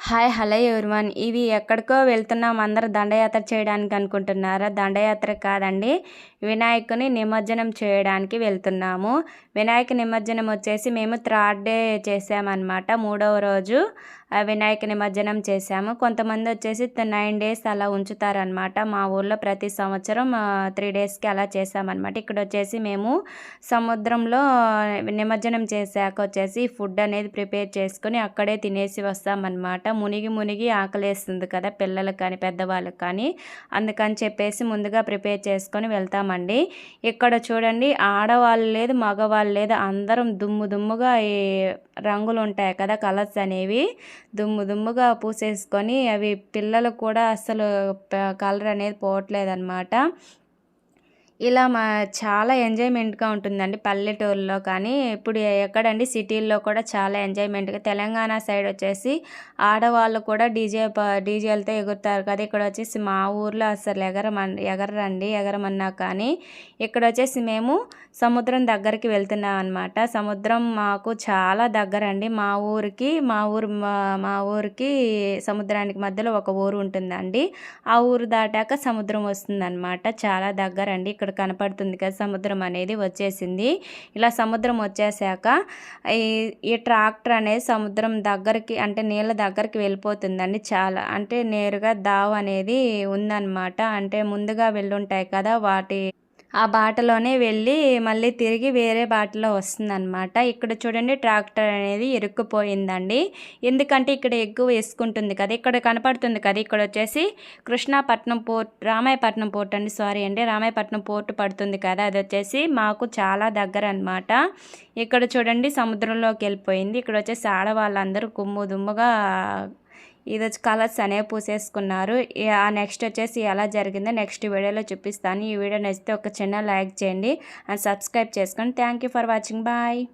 Hi hello everyone. ఇవి ఎక్కడికో వెళ్తున్నాం అందరూ దండయాత్ర చేయడానికి అనుకుంటున్నారా? దండయాత్ర కాదండి, వినాయకుని నిమజ్జనం చేయడానికి వెళ్తున్నాము. వినాయక నిమజ్జనం వచ్చేసి మేము థర్డ్ డే చేసామన్నమాట. మూడవ రోజు వినాయక నిమజ్జనం చేసాము. కొంతమంది వచ్చేసి 9 డేస్ అలా ఉంచుతారనమాట. మా ఊళ్ళో ప్రతి సంవత్సరం 3 డేస్కి అలా చేసామన్నమాట. ఇక్కడ వచ్చేసి మేము సముద్రంలో నిమజ్జనం చేశాక వచ్చేసి ఫుడ్ అనేది ప్రిపేర్ చేసుకొని అక్కడే తినేసి వస్తామన్నమాట. మునిగి ఆకలేస్తుంది కదా పిల్లలకు కానీ పెద్దవాళ్ళకి కానీ, అందుకని చెప్పేసి ముందుగా ప్రిపేర్ చేసుకొని వెళ్తామండి. ఇక్కడ చూడండి, ఆడవాళ్ళు లేదు మగవాళ్ళు లేదు, అందరం దుమ్ముగా ఈ రంగులు ఉంటాయి కదా, కలర్స్ అనేవి దుమ్ముగా పూసేసుకొని అవి పిల్లలకు కూడా అసలు కలర్ అనేది పోవట్లేదన్నమాట. ఇలా చాలా ఎంజాయ్మెంట్గా ఉంటుందండి పల్లెటూరులో కానీ. ఇప్పుడు ఎక్కడండి, సిటీల్లో కూడా చాలా ఎంజాయ్మెంట్గా. తెలంగాణ సైడ్ వచ్చేసి ఆడవాళ్ళు కూడా డీజేలతో ఎగురుతారు కదా. ఇక్కడ వచ్చేసి మా ఊర్లో అసలు ఎగరమన్నా కానీ ఇక్కడ వచ్చేసి మేము సముద్రం దగ్గరికి వెళ్తున్నాం అనమాట. సముద్రం మాకు చాలా దగ్గర అండి. మా ఊరికి సముద్రానికి మధ్యలో ఒక ఊరు ఉంటుందండి. ఆ ఊరు దాటాక సముద్రం వస్తుందన్నమాట. చాలా దగ్గర అండి. ఇక్కడ కనపడుతుంది కదా సముద్రం అనేది వచ్చేసింది. ఇలా సముద్రం వచ్చేసాక ఈ ట్రాక్టర్ అనేది సముద్రం దగ్గరికి అంటే నీళ్ళ దగ్గరికి వెళ్ళిపోతుందండి. చాలా అంటే నేరుగా దావ అనేది ఉందన్నమాట. అంటే ముందుగా వెళ్ళుంటాయి కదా, ఆ బాటలోనే వెళ్ళి మళ్ళీ తిరిగి వేరే బాటలో వస్తుందన్నమాట. ఇక్కడ చూడండి, ట్రాక్టర్ అనేది ఇరుక్కుపోయిందండి. ఎందుకంటే ఇక్కడ ఎక్కువ వేసుకుంటుంది కదా. ఇక్కడ కనపడుతుంది కదా, ఇక్కడ వచ్చేసి కృష్ణాపట్నం పోర్ట్, రామాయపట్నం పోర్ట్ అండి, సారీ అండి, రామాయపట్నం పోర్ట్ పడుతుంది కదా, అది వచ్చేసి మాకు చాలా దగ్గర అనమాట. ఇక్కడ చూడండి సముద్రంలోకి వెళ్ళిపోయింది. ఇక్కడ వచ్చేసి ఆడవాళ్ళందరూ దుమ్ముగా ఇది వచ్చి కలర్స్ అనేవి పూసేసుకున్నారు. నెక్స్ట్ వచ్చేసి ఎలా జరిగిందో నెక్స్ట్ వీడియోలో చూపిస్తాను. ఈ వీడియో నచ్చితే ఒక చిన్న లైక్ చేయండి అండ్ సబ్స్క్రైబ్ చేసుకోండి. Thank you for watching. Bye.